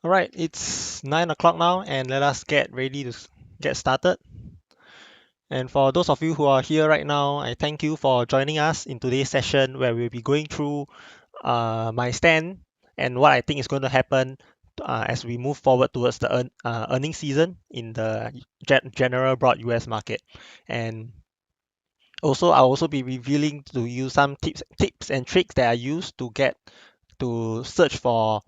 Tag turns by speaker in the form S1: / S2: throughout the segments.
S1: All right, it's 9 o'clock now, and let us get ready to get started. And for those of you who are here right now, I thank you for joining us in today's session where we'll be going through my stand and what I think is going to happen as we move forward towards the earnings season in the general broad US market. And also, I'll also be revealing to you some tips and tricks that I use to search for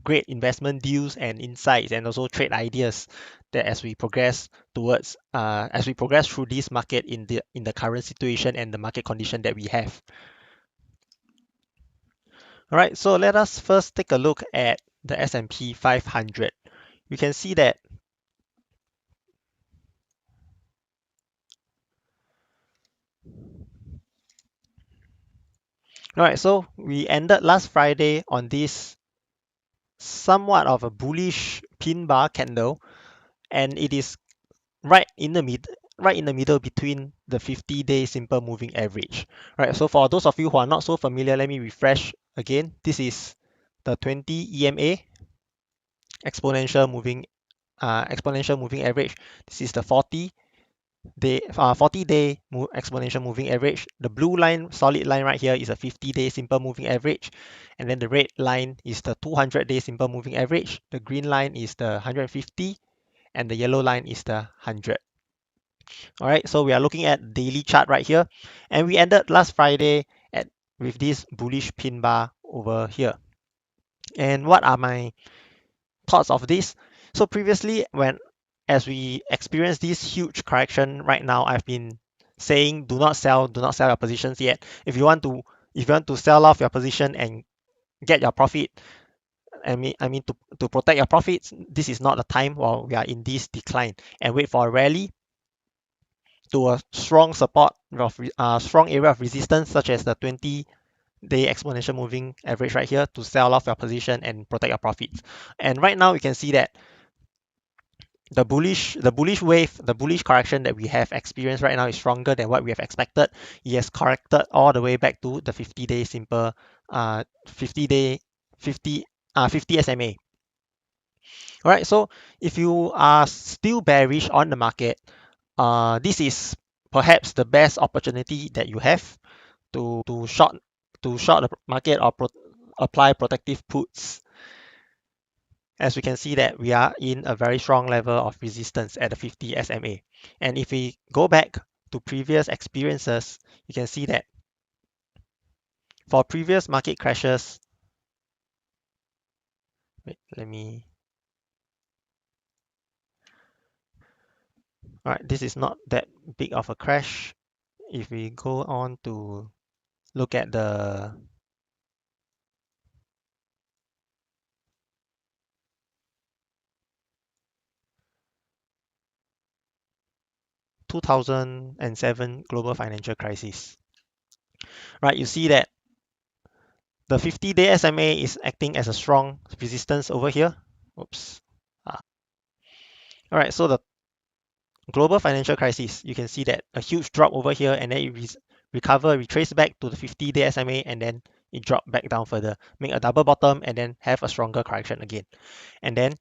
S1: great investment deals and insights and also trade ideas that as we progress through this market in the current situation and the market condition that we have. All right, so let us first take a look at the S&P 500. You can see that all right, so we ended last Friday on this somewhat of a bullish pin bar candle, and it is right in the middle between the 50-day simple moving average. Right, so for those of you who are not so familiar, let me refresh again. This is the 20 EMA exponential moving average. This is the 40-day exponential moving average. The blue line, solid line right here is a 50-day simple moving average, and then the red line is the 200-day simple moving average. The green line is the 150, and the yellow line is the 100. All right, so we are looking at daily chart right here, and we ended last Friday with this bullish pin bar over here. And what are my thoughts of this? So previously, as we experience this huge correction right now, I've been saying do not sell your positions yet. If you want to sell off your position and get your profit, to protect your profits, this is not the time while we are in this decline, and wait for a rally to a strong strong area of resistance, such as the 20-day exponential moving average right here, to sell off your position and protect your profits. And right now, you can see that the bullish correction that we have experienced right now is stronger than what we have expected. It has corrected all the way back to the 50-day simple, 50-day, 50 SMA. All right, so if you are still bearish on the market, this is perhaps the best opportunity that you have to short the market or apply protective puts. As we can see that we are in a very strong level of resistance at the 50 SMA. And if we go back to previous experiences, you can see that for previous market crashes, wait, all right, this is not that big of a crash. If we go on to look at the 2007 global financial crisis, right? You see that the 50-day SMA is acting as a strong resistance over here. Oops. All right, so the global financial crisis, you can see that a huge drop over here, and then it retrace back to the 50-day SMA, and then it dropped back down further, make a double bottom, and then have a stronger correction again. And then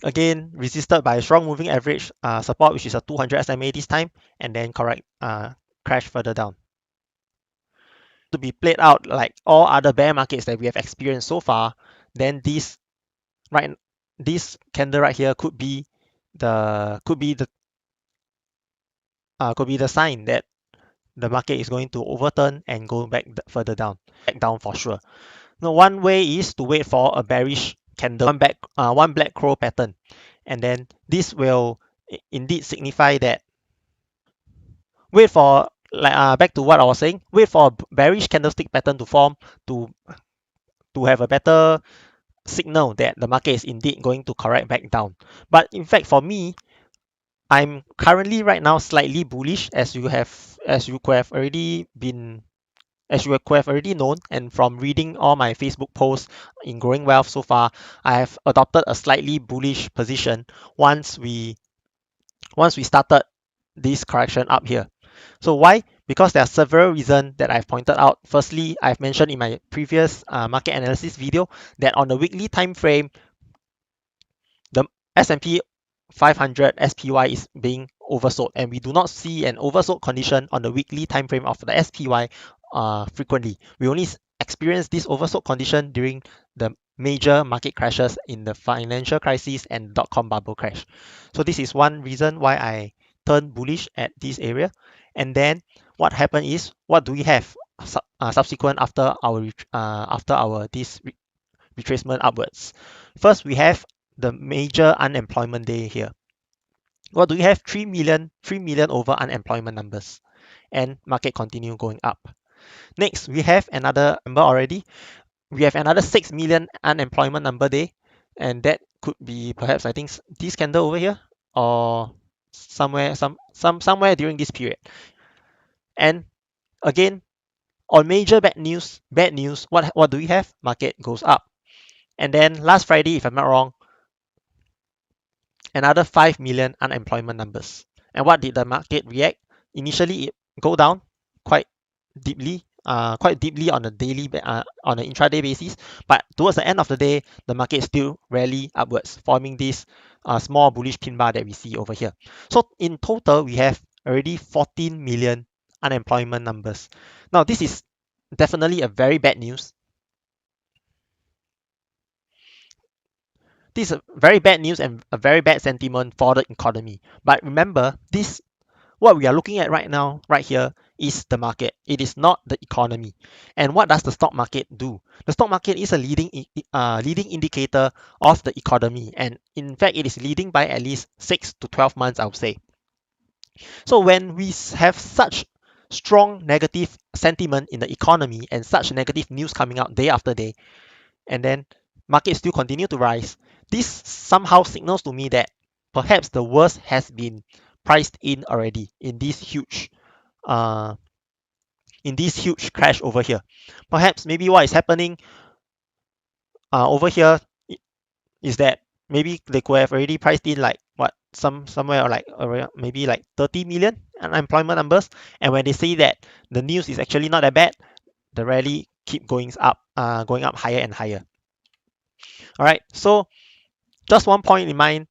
S1: again, resisted by a strong moving average support, which is a 200 SMA this time, and then crash further down. To be played out like all other bear markets that we have experienced so far, then this candle right here could be the sign that the market is going to overturn and go back further down, back down for sure. Now, one way is to wait for a bearish candle, one black crow pattern, and then this will indeed signify that wait for back to what I was saying, wait for a bearish candlestick pattern to form to have a better signal that the market is indeed going to correct back down. But in fact, for me, I'm currently right now slightly bullish, as you could have already known, and from reading all my Facebook posts in Growing Wealth so far, I have adopted a slightly bullish position once we started this correction up here. So why? Because there are several reasons that I've pointed out. Firstly, I've mentioned in my previous market analysis video that on the weekly time frame, the S&P 500 SPY is being oversold, and we do not see an oversold condition on the weekly time frame of the SPY frequently. We only experience this oversold condition during the major market crashes in the financial crisis and dot-com bubble crash. So this is one reason why I turned bullish at this area. And then what happened is, what do we have subsequent after our this retracement upwards? First, we have the major unemployment day here. What do we have? 3 million over unemployment numbers, and market continue going up. Next, we have another number already. We have another 6 million unemployment number day, and that could be perhaps, I think, this candle over here, or somewhere during this period. And again, on major bad news, what do we have? Market goes up. And then last Friday, if I'm not wrong, another 5 million unemployment numbers. And what did the market react? Initially, it go down quite deeply on a on an intraday basis. But towards the end of the day, the market still rally upwards, forming this small bullish pin bar that we see over here. So in total, we have already 14 million unemployment numbers. Now, this is definitely a very bad news. This is very bad news and a very bad sentiment for the economy. But remember, what we are looking at right now, right here, is the market. It is not the economy. And what does the stock market do? The stock market is a leading indicator of the economy, and in fact, it is leading by at least 6 to 12 months, I would say. So when we have such strong negative sentiment in the economy and such negative news coming out day after day, and then markets still continue to rise, this somehow signals to me that perhaps the worst has been priced in already uh, in this huge crash over here. Perhaps maybe what is happening over here is that maybe they could have already priced in like what somewhere like maybe like 30 million unemployment numbers, and when they say that the news is actually not that bad, the rally keep going up higher and higher. All right, so just one point in mind: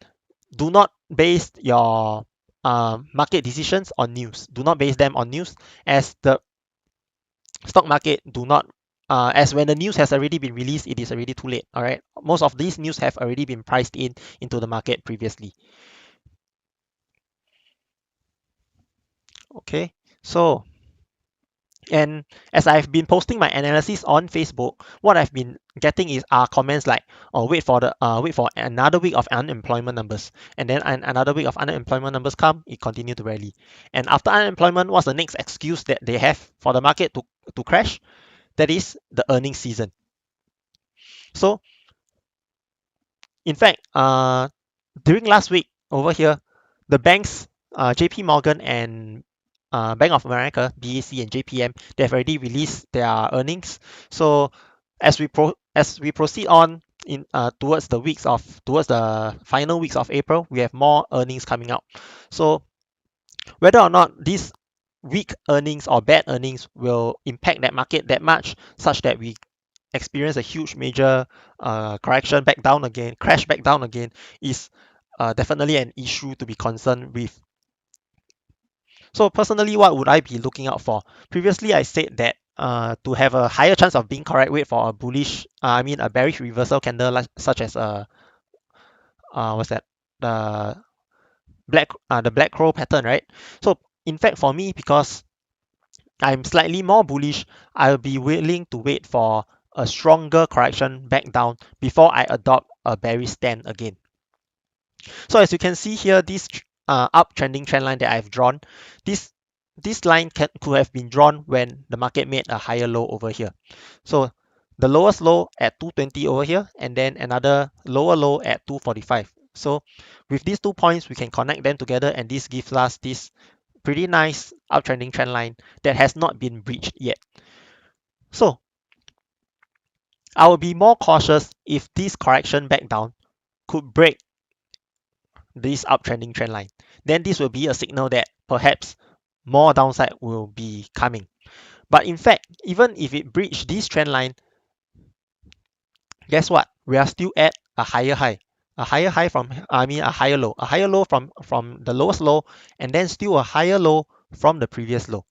S1: do not base your market decisions on news. Do not base them on news, as the stock market do not as when the news has already been released, it is already too late. All right, most of these news have already been priced in into the market previously. Okay, so, and as I've been posting my analysis on Facebook, what I've been getting is comments like, "Oh, wait for another week of unemployment numbers," and then another week of unemployment numbers come, it continue to rally. And after unemployment, what's the next excuse that they have for the market to crash? That is the earnings season. So, in fact, during last week over here, the banks, JP Morgan and Bank of America, BAC and JPM, they have already released their earnings. So as we proceed on in towards the final weeks of April, we have more earnings coming out. So whether or not these weak earnings or bad earnings will impact that market that much, such that we experience a huge major correction back down again, crash back down again, is definitely an issue to be concerned with. So personally, what would I be looking out for? Previously, I said that to have a higher chance of being correct, wait for a a bearish reversal candle, such as what's that? The the black crow pattern, right? So in fact, for me, because I'm slightly more bullish, I'll be willing to wait for a stronger correction back down before I adopt a bearish stand again. So as you can see here, this uptrending trend line that I've drawn, this line could have been drawn when the market made a higher low over here. So the lowest low at 220 over here, and then another lower low at 245. So with these 2 points, we can connect them together, and this gives us this pretty nice uptrending trend line that has not been breached yet. So I will be more cautious if this correction back down could break this uptrending trend line. Then this will be a signal that perhaps more downside will be coming. But in fact, even if it breached this trend line, guess what? We are still at a higher high. A higher high from, I mean, a higher low. A higher low from the lowest low, and then still a higher low from the previous low.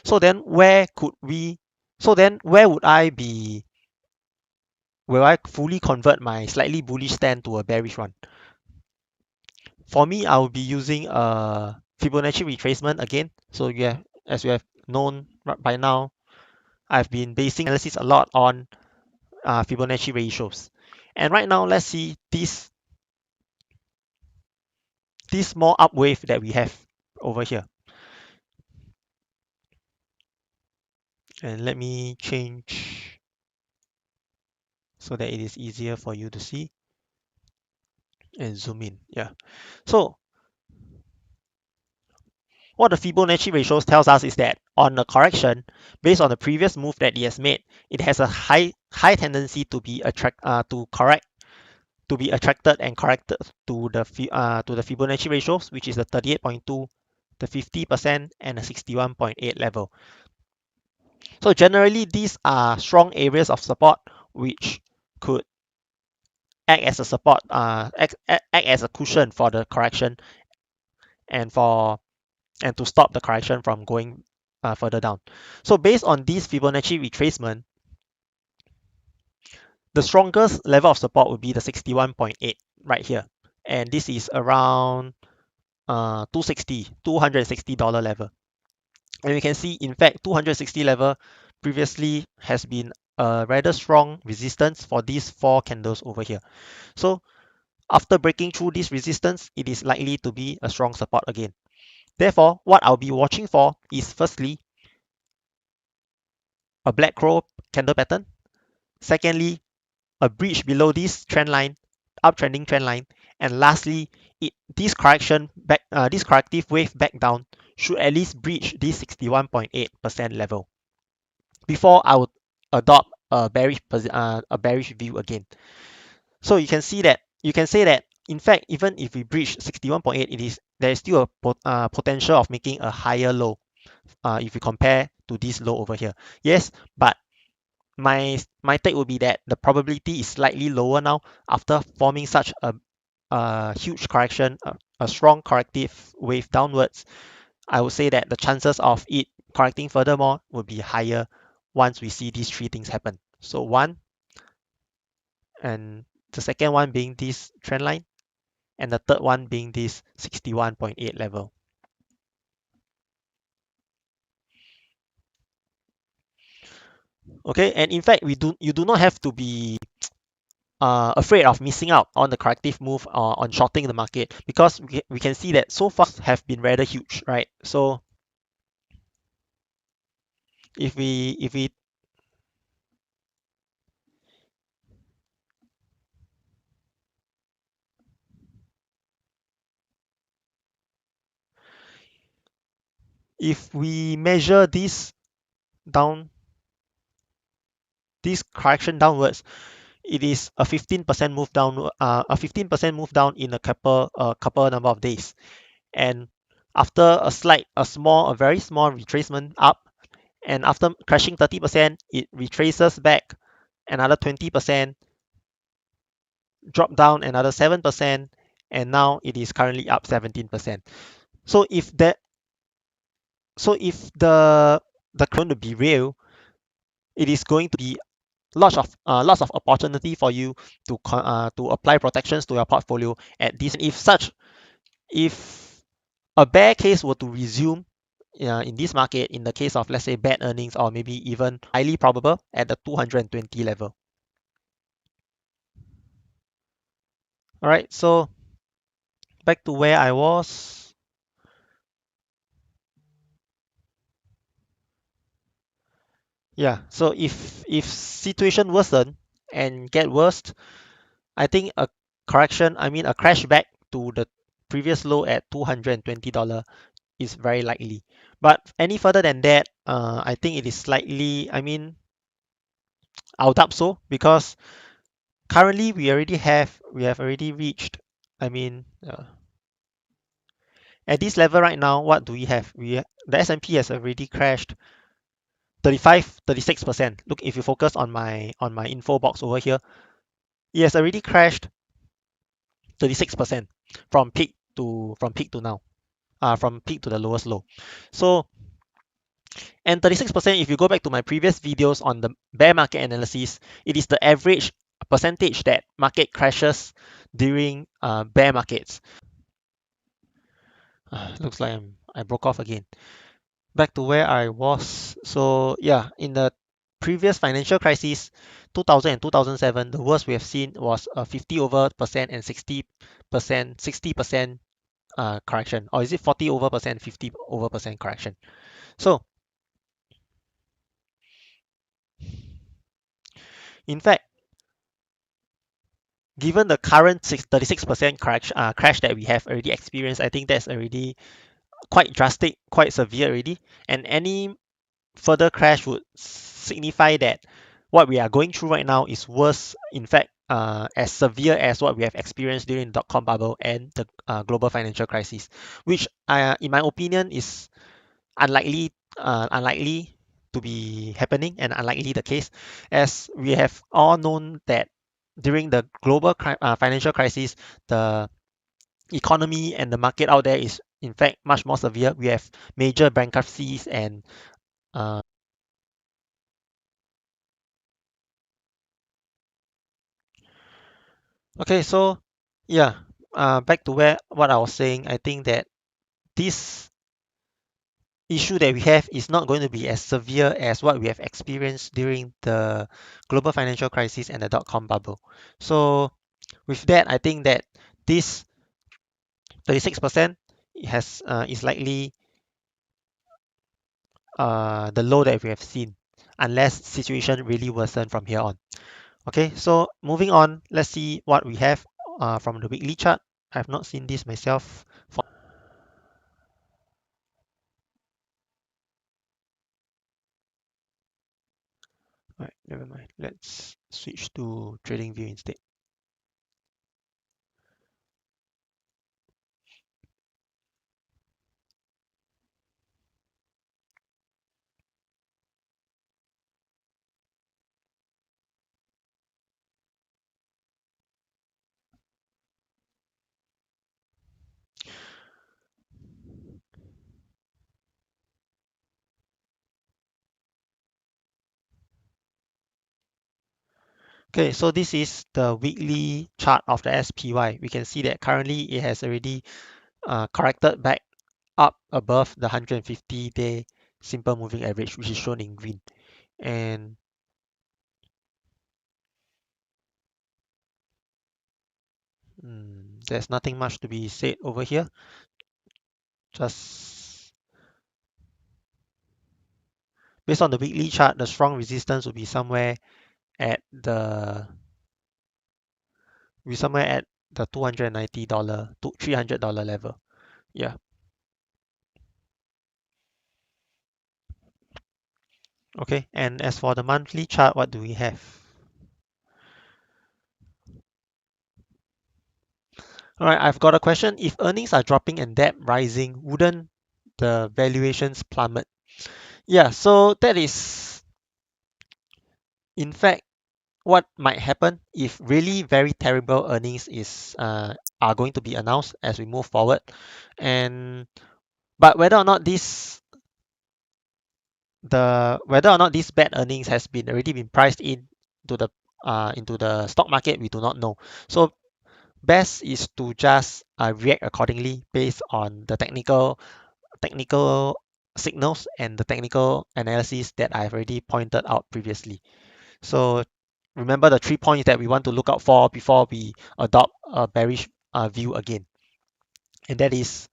S1: So then where could we, so then where would I be, will I fully convert my slightly bullish stand to a bearish one? For me, I will be using a Fibonacci retracement again. So as you have known by now, I've been basing analysis a lot on Fibonacci ratios. And right now, let's see this small up wave that we have over here. And let me change so that it is easier for you to see and zoom in. Yeah. So what the Fibonacci ratios tells us is that on a correction, based on the previous move that it has made, it has a high tendency to be attracted and corrected to the Fibonacci ratios, which is the 38.2, the 50%, and the 61.8 level. So generally, these are strong areas of support which could act as a support, act as a cushion for the correction and to stop the correction from going further down. So based on this Fibonacci retracement, the strongest level of support would be the 61.8 right here, and this is around $260 level. And we can see, in fact, 260 level previously has been a rather strong resistance for these four candles over here. So after breaking through this resistance, it is likely to be a strong support again. Therefore, what I'll be watching for is firstly a black crow candle pattern. Secondly, a breach below this trend line, uptrending trend line, and lastly, this corrective wave back down should at least breach this 61.8% level before I would adopt a bearish view again. So you can say that in fact, even if we breach 61.8, there is still a potential of making a higher low if we compare to this low over here. Yes, but my take would be that the probability is slightly lower now after forming such a huge correction, a strong corrective wave downwards. I would say that the chances of it correcting furthermore would be higher once we see these three things happen. So one, and the second one being this trend line, and the third one being this 61.8 level. Okay, and in fact, you do not have to be afraid of missing out on the corrective move or on shorting the market, because we can see that so far have been rather huge, right? So if we if we measure this correction downwards, it is a 15% move down, in a couple number of days. And after a very small retracement up, and after crashing 30%, it retraces back another 20%, drop down another 7%, and now it is currently up 17%. So if the going to be real, it is going to be lots of opportunity for you to apply protections to your portfolio at this. If a bear case were to resume in this market, in the case of, let's say, bad earnings, or maybe even highly probable at the 220 level. All right, so back to where I was. Yeah, so if situation worsen and get worse, I think a crash back to the previous low at $220 is very likely. But any further than that, I think it is slightly, I'll doubt so, because currently we have already reached, I mean, At this level right now, what do we have? The S&P has already crashed 35, 36%. Look, if you focus on my info box over here, it has already crashed 36% from peak to now, from peak to the lowest low. So, and 36%, if you go back to my previous videos on the bear market analysis, it is the average percentage that market crashes during bear markets. Looks like I broke off again. Back to where I was. So yeah, in the previous financial crisis, 2000 and 2007, the worst we have seen was a 50 over percent and 60% correction, or is it 40 over percent, 50 over percent correction? So in fact, given the current 36% correction crash that we have already experienced, I think that's already quite drastic, quite severe already, and any further crash would signify that what we are going through right now is worse, in fact, as severe as what we have experienced during the dot-com bubble and the global financial crisis, which, in my opinion, is unlikely to be happening and unlikely the case, as we have all known that during the global financial crisis, the economy and the market out there is in fact much more severe. We have major bankruptcies and uh, okay, so yeah, back to where what I was saying. I think that this issue that we have is not going to be as severe as what we have experienced during the global financial crisis and the dot-com bubble. So with that, I think that this 36% is likely the low that we have seen, unless situation really worsen from here on. Okay, so moving on, let's see what we have from the weekly chart. I've not seen this myself. Right, never mind. Let's switch to trading view instead. Okay, so this is the weekly chart of the SPY. We can see that currently it has already corrected back up above the 150-day simple moving average, which is shown in green. And there's nothing much to be said over here. Just based on the weekly chart, the strong resistance will be somewhere at the $290 to $300 level. Yeah. Okay. And as for the monthly chart, what do we have? All right. I've got a question. If earnings are dropping and debt rising, wouldn't the valuations plummet? Yeah. So that is, in fact, what might happen if really very terrible earnings are going to be announced as we move forward. And but whether or not these bad earnings has been already been priced in to the into the stock market, we do not know. So best is to just react accordingly based on the technical signals and the technical analysis that I've already pointed out previously. So remember the 3 points that we want to look out for before we adopt a bearish view again, and that is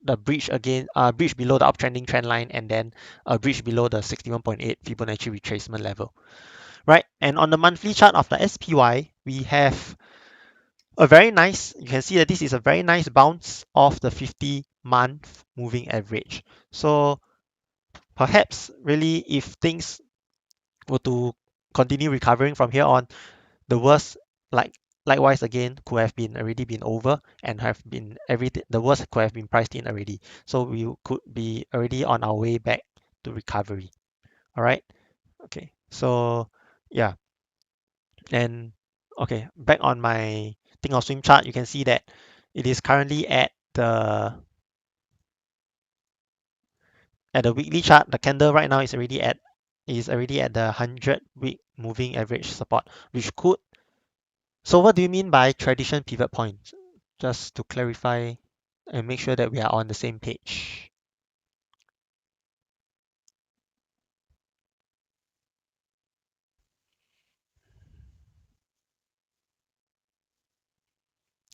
S1: the breach below the uptrending trend line, and then a breach below the 61.8 Fibonacci retracement level, right? And on the monthly chart of the SPY, we have you can see that this is a very nice bounce off the 50-month moving average. So perhaps really if things were to continue recovering from here on, the worst, like likewise again could have been already been over and have been everything, the worst could have been priced in already. So we could be already on our way back to recovery. All right. Okay. So yeah, and okay, back on my thing of swim chart, you can see that it is currently at the weekly chart. The candle right now is already at the 100-week moving average support, which could. So what do you mean by tradition pivot points? Just to clarify and make sure that we are on the same page.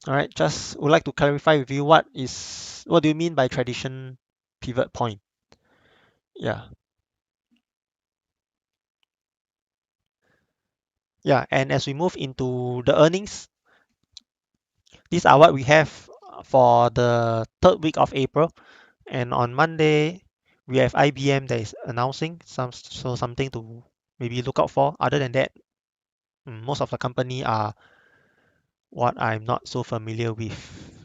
S1: All right, just would like to clarify with you what do you mean by tradition pivot point? Yeah. Yeah, and as we move into the earnings, these are what we have for the third week of April. And on Monday, we have IBM that is announcing something to maybe look out for. Other than that, most of the company are what I'm not so familiar with.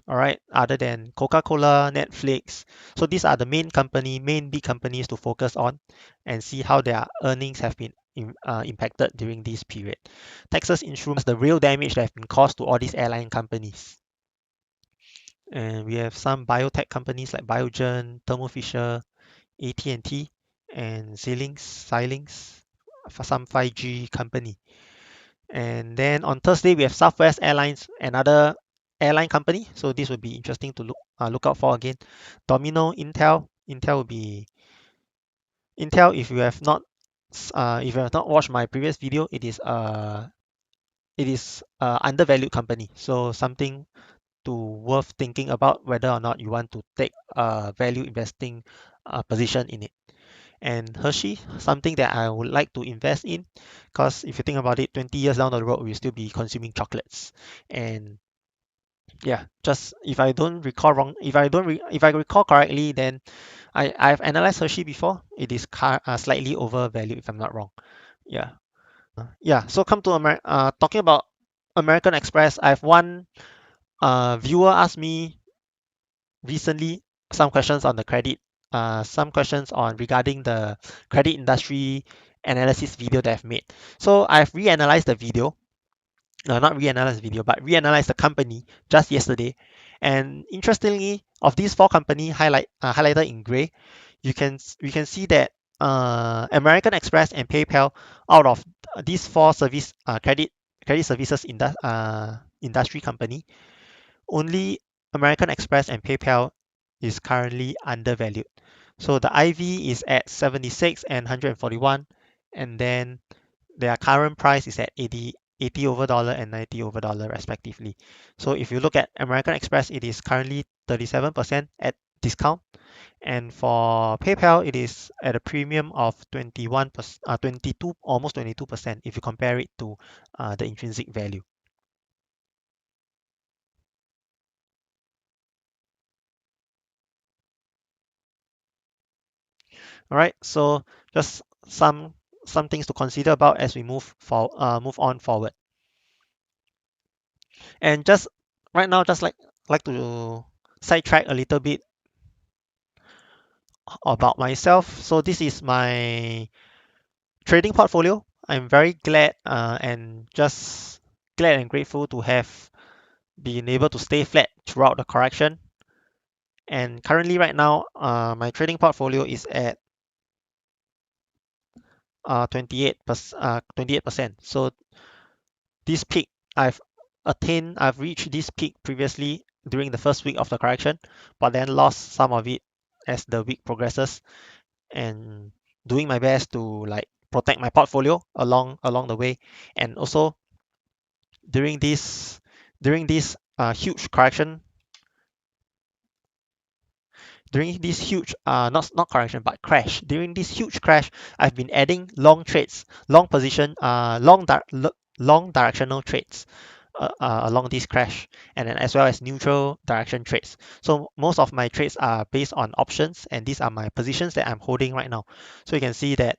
S1: All right, other than Coca-Cola, Netflix. So these are the main big companies to focus on and see how their earnings have been impacted during this period. Texas Instruments, the real damage that have been caused to all these airline companies. And we have some biotech companies like Biogen, Thermo Fisher, AT&T, and Xilinx for some 5G company. And then on Thursday, we have Southwest Airlines, another airline company. So this would be interesting to look out for again. Domino, Intel. Intel. If you have not watched my previous video, it is undervalued company. So something to worth thinking about whether or not you want to take a value investing position in it. And Hershey, something that I would like to invest in, because if you think about it, 20 years down the road, we'll still be consuming chocolates. And yeah, just if I don't recall wrong, if I recall correctly, then I've analyzed Hershey before. It is slightly overvalued if I'm not wrong. Yeah. Yeah. So come to talking about American Express. I have one viewer asked me recently some questions on the credit, some questions on regarding the credit industry analysis video that I've made. So I've reanalyzed the video, not reanalyzed the video, but reanalyzed the company just yesterday. And interestingly, of these four companies highlighted in gray, we can see that American Express and PayPal, out of these four credit services industry company, only American Express and PayPal is currently undervalued. So the IV is at 76 and 141, and then their current price is at 80 over dollar and 90 over dollar respectively. So if you look at American Express, it is currently 37% at discount, and for PayPal, it is at a premium of 21%, 22, almost 22% if you compare it to the intrinsic value. All right, so just some things to consider about as we move on forward. And just right now, just like to sidetrack a little bit about myself. So this is my trading portfolio. I'm very glad and just glad and grateful to have been able to stay flat throughout the correction. And currently, right now, my trading portfolio is at 28%. So this peak I've I've reached this peak previously during the first week of the correction, but then lost some of it as the week progresses, and doing my best to like protect my portfolio along the way. And also during this huge correction, during this huge not correction but crash, during this huge crash, I've been adding long trades, long position, long directional trades along this crash, and then as well as neutral direction trades. So most of my trades are based on options, and these are my positions that I'm holding right now. So you can see that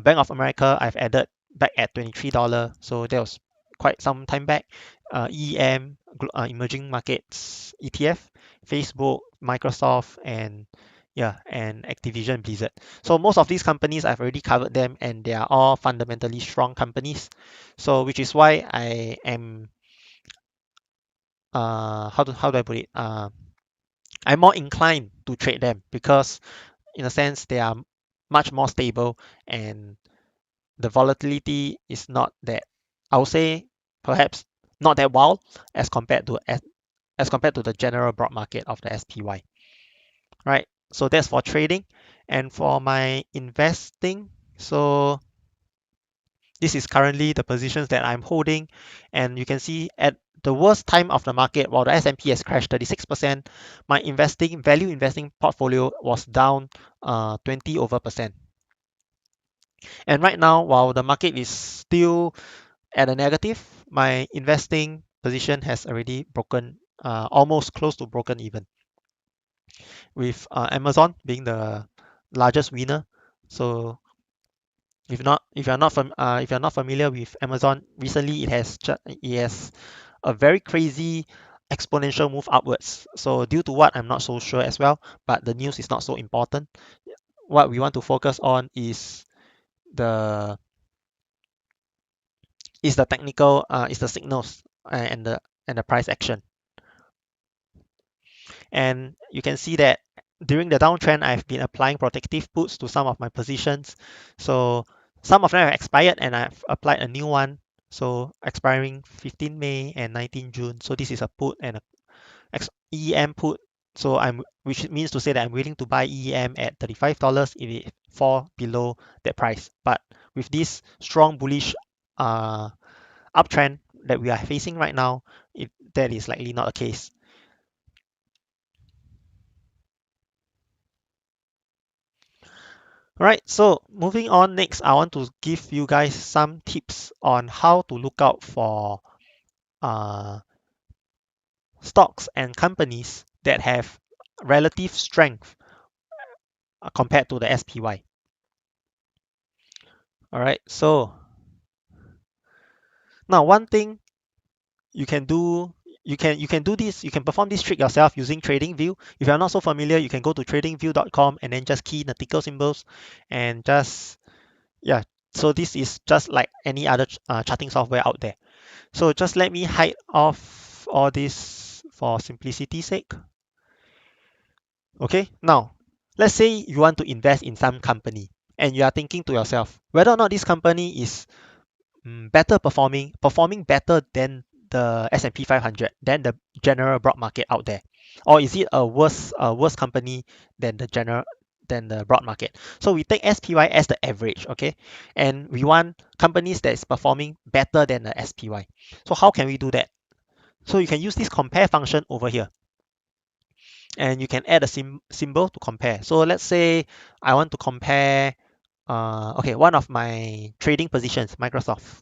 S1: Bank of America I've added back at $23, so that was quite some time back, EM, emerging markets ETF, Facebook, Microsoft, and yeah, and Activision Blizzard. So most of these companies I've already covered them, and they are all fundamentally strong companies. So which is why I am how do I put it? I'm more inclined to trade them because in a sense they are much more stable, and the volatility is not that, I would say, perhaps not that wild as compared to the general broad market of the SPY, right? So that's for trading. And for my investing, so this is currently the positions that I'm holding, and you can see at the worst time of the market, while the S&P has crashed 36%, my value investing portfolio was down 20 over percent. And right now, while the market is still at a negative, my investing position has already broken, almost close to broken even, with Amazon being the largest winner. So if you're not familiar with Amazon, recently it has a very crazy exponential move upwards. So due to what, I'm not so sure as well, but the news is not so important. What we want to focus on the is the signals, and the price action. And you can see that during the downtrend, I've been applying protective puts to some of my positions. So some of them have expired, and I've applied a new one. So expiring 15 May and 19 June. So this is a put and a EM put. So which means to say that I'm willing to buy EM at $35 if it fall below that price. But with this strong bullish uh, uptrend that we are facing right now, that is likely not the case. All right, so moving on next, I want to give you guys some tips on how to look out for uh, stocks and companies that have relative strength compared to the SPY. All right, so now one thing you can do, you can perform this trick yourself using TradingView. If you're not so familiar, you can go to tradingview.com and then just key in the ticker symbols and just, yeah. So this is just like any other charting software out there. So just let me hide off all this for simplicity's sake. Okay, now let's say you want to invest in some company and you are thinking to yourself whether or not this company is performing better than the S&P 500, than the general broad market out there, or is it a worse company than the broad market. So we take SPY as the average, okay, and we want companies that is performing better than the SPY. So how can we do that? So you can use this compare function over here, and you can add a symbol to compare. So let's say I want to compare, okay, one of my trading positions, Microsoft.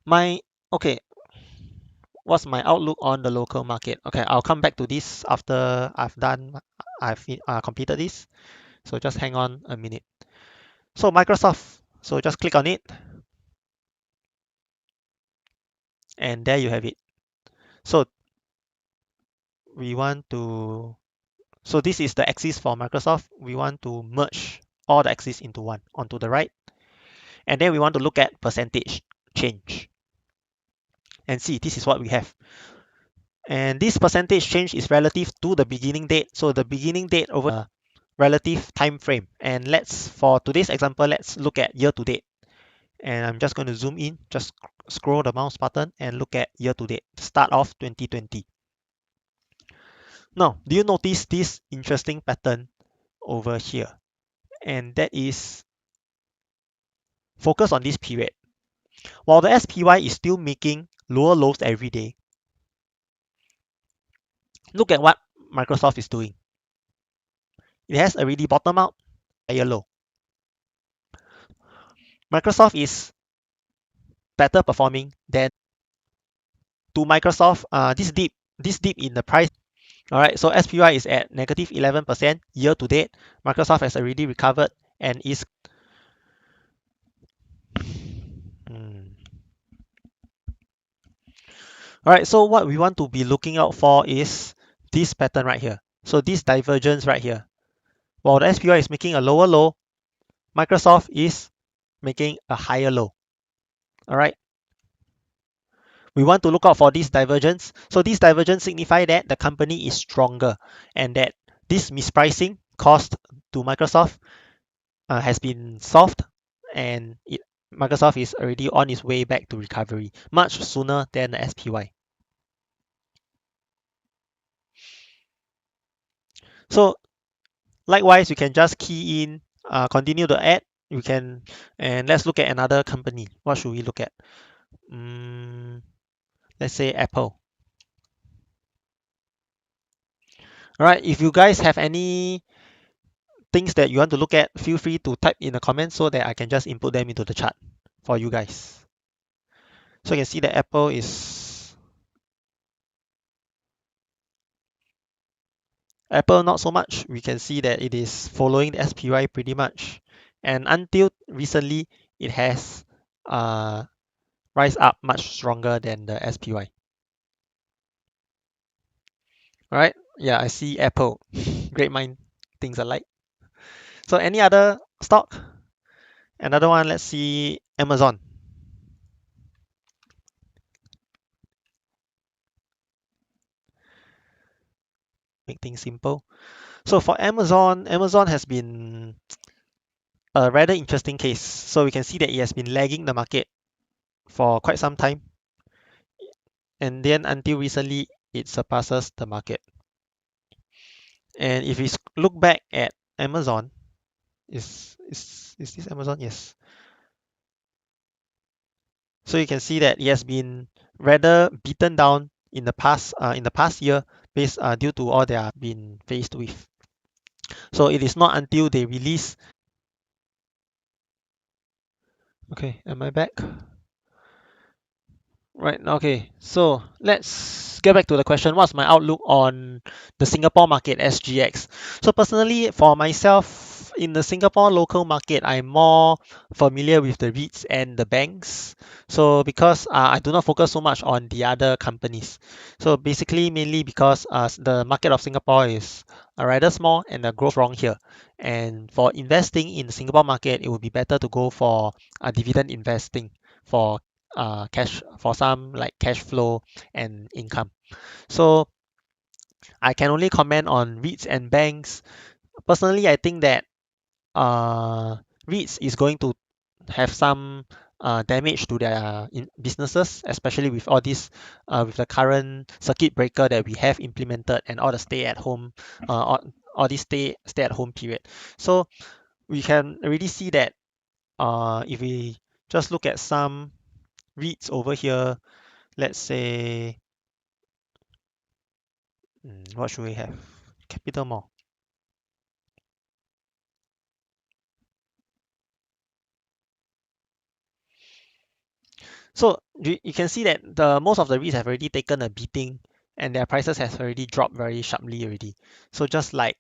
S1: My okay, what's my outlook on the local market? Okay, I'll come back to this after I've completed this. So just hang on a minute. So Microsoft. So just click on it, and there you have it. So we want to so this is the axis for Microsoft. We want to merge all the axes into one onto the right. And then we want to look at percentage change and see this is what we have. And this percentage change is relative to the beginning date. So the beginning date over relative time frame. And for today's example, let's look at year to date. And I'm just going to zoom in, just scroll the mouse button and look at year to date, start of 2020. Now, do you notice this interesting pattern over here? And that is focus on this period. While the SPY is still making lower lows every day, look at what Microsoft is doing. It has already bottomed out higher low. Microsoft is better performing than to Microsoft. This dip in the price All right, so SPY is at negative 11% year to date. Microsoft has already recovered and is. Hmm. All right, so what we want to be looking out for is this pattern right here. So this divergence right here. While the SPY is making a lower low, Microsoft is making a higher low. All right. We want to look out for this divergence. So this divergence signify that the company is stronger and that this mispricing cost to Microsoft has been solved and Microsoft is already on its way back to recovery much sooner than the SPY. So likewise, you can just key in, continue to add. You can, and let's look at another company. What should we look at? Let's say Apple. All right, if you guys have any things that you want to look at, feel free to type in the comments so that I can just input them into the chart for you guys. So you can see that Apple not so much. We can see that it is following the SPY pretty much. And until recently, it has rise up much stronger than the SPY. All right. Yeah, I see Apple. Great mind things alike. So any other stock? Another one, let's see Amazon. Make things simple. So for Amazon, Amazon has been a rather interesting case. So we can see that it has been lagging the market for quite some time. And then until recently, it surpasses the market. And if we look back at Amazon, is this Amazon? Yes. So you can see that it has been rather beaten down in the past year based due to all they have been faced with. So it is not until they release. Okay, am I back? Right, okay. So let's get back to the question. What's my outlook on the Singapore market, SGX? So personally, for myself, in the Singapore local market, I'm more familiar with the REITs and the banks. So because I do not focus so much on the other companies. So basically, mainly because the market of Singapore is rather small and the growth wrong here. And for investing in the Singapore market, it would be better to go for dividend investing for cash for some like cash flow and income. So I can only comment on REITs and banks. Personally, I think that REITs is going to have some damage to their businesses, especially with all this, with the current circuit breaker that we have implemented and all the stay at home, all this stay at home period. So we can already see that if we just look at some REITs over here, let's say, what should we have? Capital Mall. So you can see that the most of the REITs have already taken a beating and their prices has already dropped very sharply already. So just like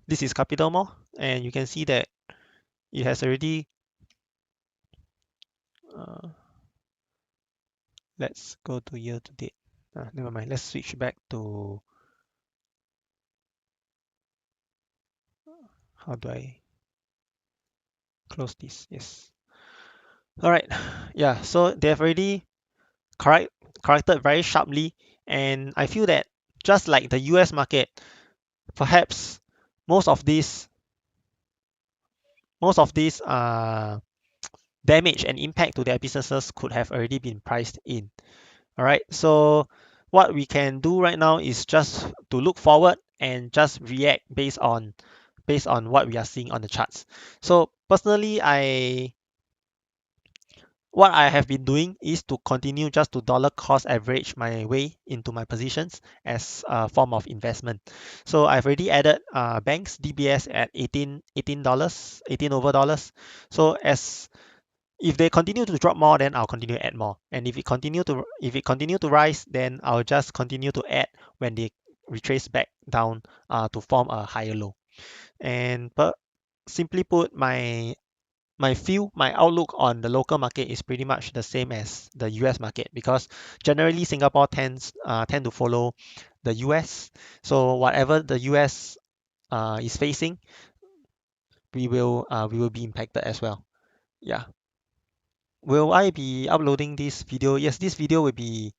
S1: this is Capital Mall, and you can see that it has already. Uh, let's go to year to date. Never mind. Let's switch back to how do I close this? Yes. All right. Yeah. So they have already correct corrected very sharply, and I feel that just like the US market, perhaps most of these damage and impact to their businesses could have already been priced in. All right. So what we can do right now is just to look forward and just react based on what we are seeing on the charts. So personally, what I have been doing is to continue just to dollar cost average my way into my positions as a form of investment. So I've already added banks DBS at $18, 18 over dollars. So as if they continue to drop more, then I'll continue to add more. And if it continue to rise, then I'll just continue to add when they retrace back down to form a higher low. And but simply put, my outlook on the local market is pretty much the same as the US market, because generally Singapore tend to follow the US. So whatever the US is facing, we will be impacted as well. Yeah. Will I be uploading this video? Yes, this video will be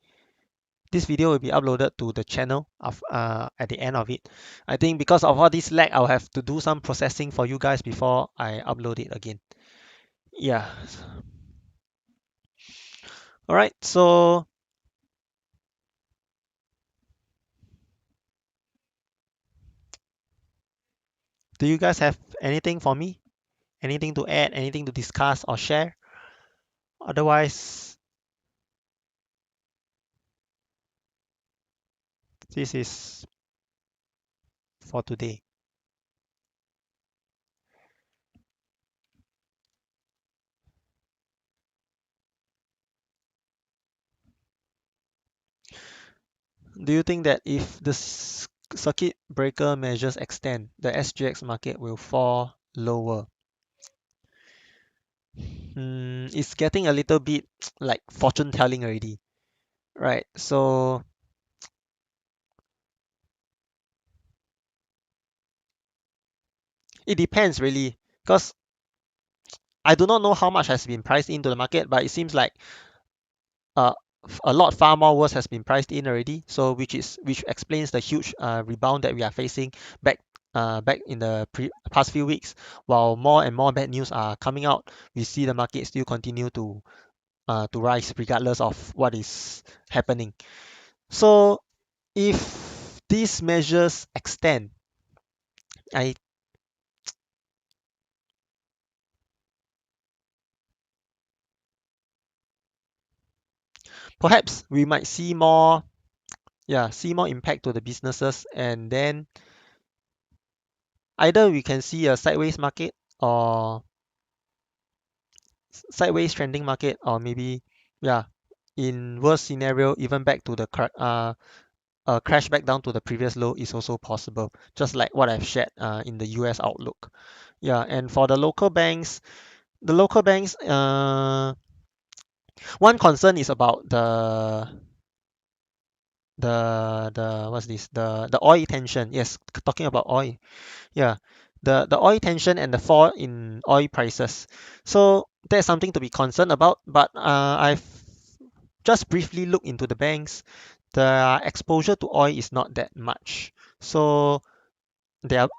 S1: uploaded to the channel of at the end of it. I think because of all this lag, I'll have to do some processing for you guys before I upload it again. Yeah. All right. So do you guys have anything for me? Anything to add? Anything to discuss or share? Otherwise, this is for today. Do you think that if the circuit breaker measures extend, the SGX market will fall lower? It's getting a little bit like fortune telling already, right? So it depends really, because I do not know how much has been priced into the market, but it seems like uh, a lot far more worse has been priced in already. So which explains the huge rebound that we are facing back in the past few weeks. While more and more bad news are coming out, we see the market still continue to rise regardless of what is happening. So if these measures extend, I perhaps we might see more impact to the businesses, and then either we can see a sideways market or sideways trending market, or maybe yeah, in worst scenario even back to the crash back down to the previous low is also possible, just like what I've shared in the US outlook. Yeah, and for the local banks, one concern is about the what's this the oil tension. Yes, talking about oil. Yeah, the oil tension and the fall in oil prices. So that's something to be concerned about. But I've just briefly looked into the banks. The exposure to oil is not that much. So there are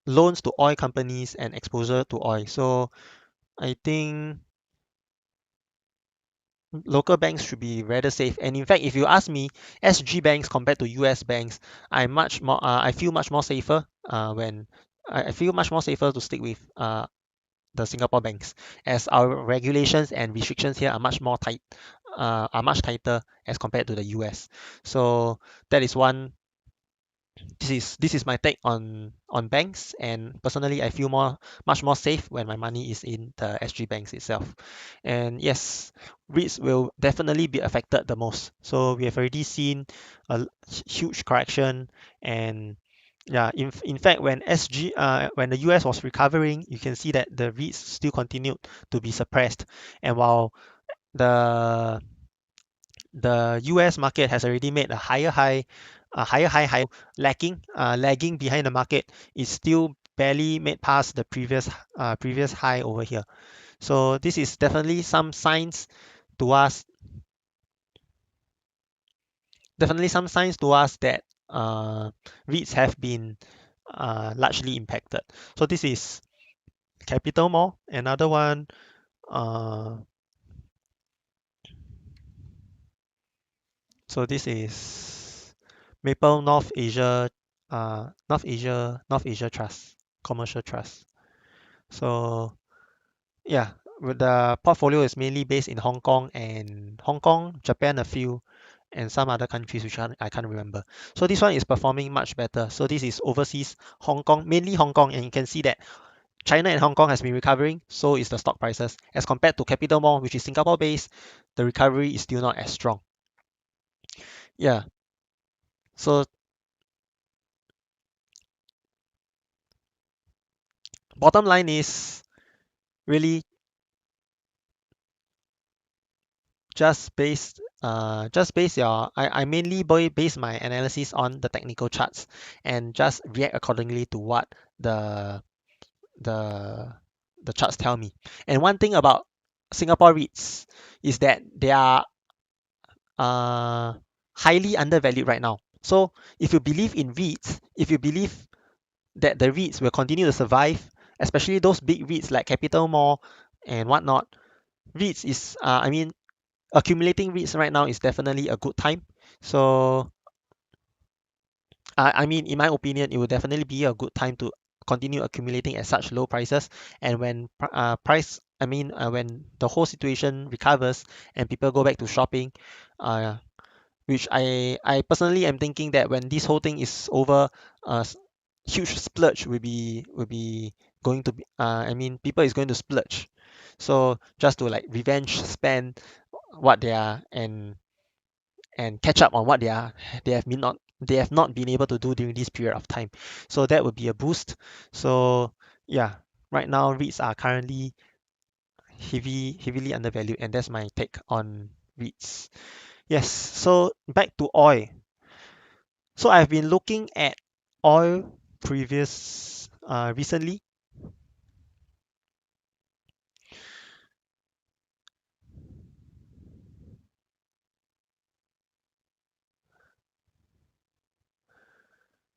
S1: loans to oil companies and exposure to oil. So I think local banks should be rather safe. And in fact, if you ask me, SG banks compared to US banks, I feel much more safer when I feel much more safer to stick with the Singapore banks, as our regulations and restrictions here are much tighter as compared to the US. So that is one. This is my take on banks, and personally I feel much more safe when my money is in the SG banks itself. And yes, REITs will definitely be affected the most. So we have already seen a huge correction. And yeah, in fact, when the US was recovering, you can see that the REITs still continued to be suppressed. And while the the US market has already made a higher high, lagging behind the market, is still barely made past the previous high over here. So this is to us, definitely some signs to us that REITs have been largely impacted. So this is Capital Mall. Another one, uh, so this is Maple North Asia Trust, Commercial Trust. So yeah, the portfolio is mainly based in Hong Kong, Japan, a few, and some other countries which I can't remember. So this one is performing much better. So this is overseas Hong Kong, mainly Hong Kong, and you can see that China and Hong Kong has been recovering. So is the stock prices. As compared to Capital Mall, which is Singapore based, the recovery is still not as strong. Yeah. So Bottom line is really just base your I mainly base my analysis on the technical charts and just react accordingly to what the the the charts tell me. And one thing about Singapore REITs is that they are uh, highly undervalued right now. So if you believe in REITs, if you believe that the REITs will continue to survive, especially those big REITs like Capital Mall and whatnot, REITs is I mean accumulating REITs right now is definitely a good time. So I mean, in my opinion, it will definitely be a good time to continue accumulating at such low prices. And when when the whole situation recovers and people go back to shopping, uh, which I personally am thinking that when this whole thing is over, huge splurge will be going to be. I mean, people is going to splurge, so just to like revenge spend what they are and catch up on what they have not been able to do during this period of time. So that would be a boost. So yeah, right now REITs are currently heavily undervalued, and that's my take on REITs. Yes, so back to oil. So I've been looking at oil previous recently.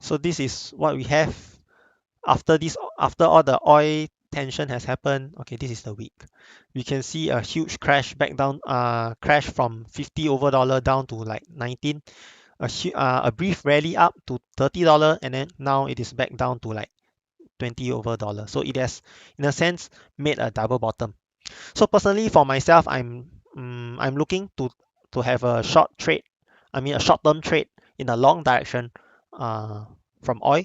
S1: So this is what we have after all the oil tension has happened. Okay, this is the week. We can see a huge crash back down, crash from 50 over dollar down to like 19, a brief rally up to $30, and then now it is back down to like 20 over dollar. So it has in a sense made a double bottom. So personally for myself, I'm looking to have a short trade, I mean a short term trade in a long direction uh, from oil.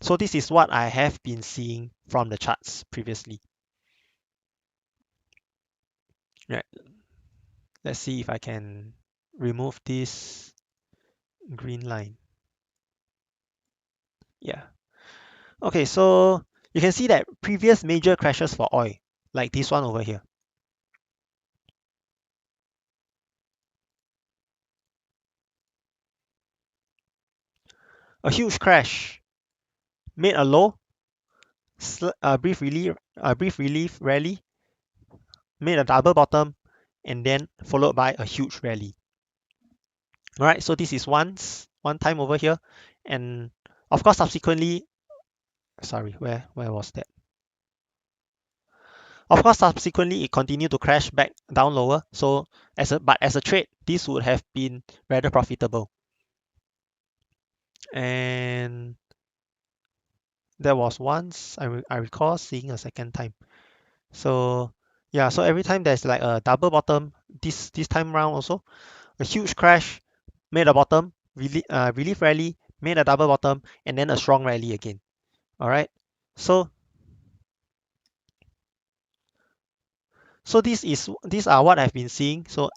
S1: So this is what I have been seeing from the charts previously. Right. Let's see if I can remove this green line. Yeah. Okay, so you can see that previous major crashes for oil, like this one over here. A huge crash made a low, a brief relief rally, made a double bottom, and then followed by a huge rally. All right, so this is one time over here, and of course subsequently, sorry, where was that? Of course, subsequently it continued to crash back down lower. So as a trade, this would have been rather profitable. And there was once I recall seeing a second time. So yeah, so every time there's like a double bottom, this time round also a huge crash, made a bottom, relief rally, made a double bottom, and then a strong rally again. All right. So these are what I've been seeing. So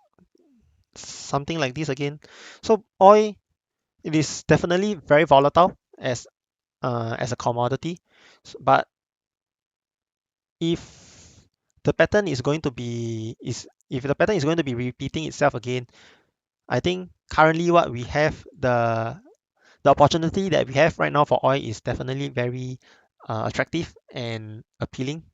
S1: something like this again. So oil, it is definitely very volatile as a commodity. But if the pattern is going to be is if the pattern is going to be repeating itself again, I think currently what we have the opportunity that we have right now for oil is definitely very attractive and appealing.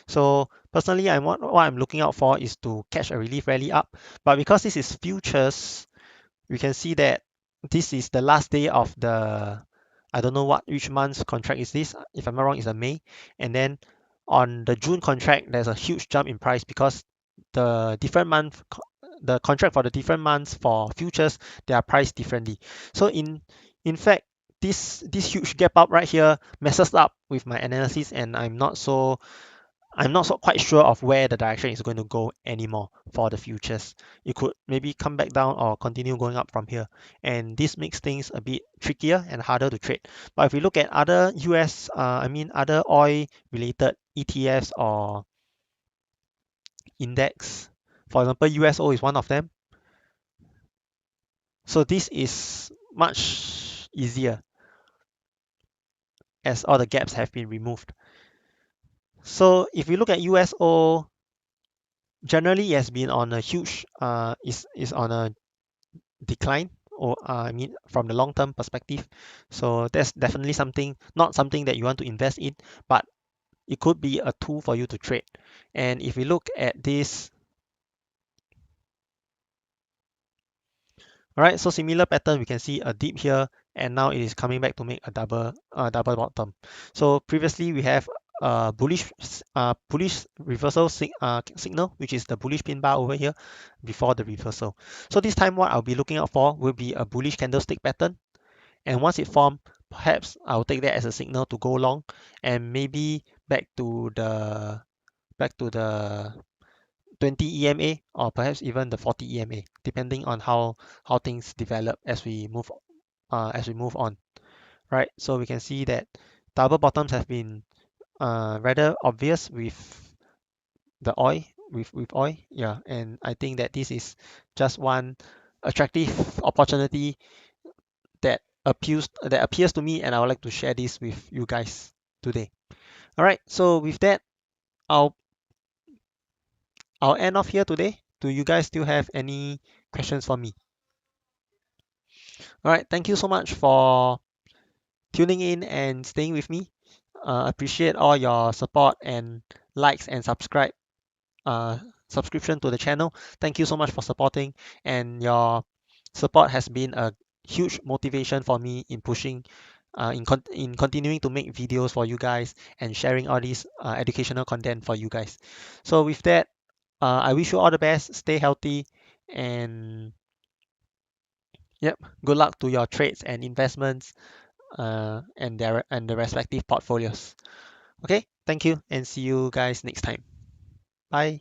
S1: So personally, what I'm looking out for is to catch a relief rally up. But because this is futures, we can see that this is the last day of the I don't know which month's contract is this. If I'm not wrong, it's a May. And then on the June contract, there's a huge jump in price because the different month the contract for the different months for futures they are priced differently. So in fact, this huge gap up right here messes up with my analysis, and I'm not so quite sure of where the direction is going to go anymore for the futures. It could maybe come back down or continue going up from here. And this makes things a bit trickier and harder to trade. But if we look at other other oil related ETFs or index, for example, USO is one of them. So this is much easier. as all the gaps have been removed. So if we look at USO, generally it has been on a huge is on a decline, or I mean from the long term perspective. So that's definitely something, not something that you want to invest in, but it could be a tool for you to trade. And if we look at this, all right, so similar pattern, we can see a dip here, and now it is coming back to make a double bottom. So previously we have a bullish reversal signal, which is the bullish pin bar over here before the reversal. So this time what I'll be looking out for will be a bullish candlestick pattern, and once it forms, perhaps I'll take that as a signal to go long, and maybe back to the 20 EMA, or perhaps even the 40 EMA, depending on how things develop as we move on, right? So we can see that double bottoms have been rather obvious with the oil, with oil, yeah. And I think that this is just one attractive opportunity that appears to me, and I would like to share this with you guys today. All right. So with that, I'll I'll end off here today. Do you guys still have any questions for me? All right. Thank you so much for tuning in and staying with me. Appreciate all your support and likes and uh, subscription to the channel. Thank you so much for supporting, and your support has been a huge motivation for me in pushing, in continuing to make videos for you guys and sharing all these educational content for you guys. So with that, I wish you all the best. Stay healthy, and yep, good luck to your trades and investments, and the respective portfolios. Okay, thank you, and see you guys next time. Bye.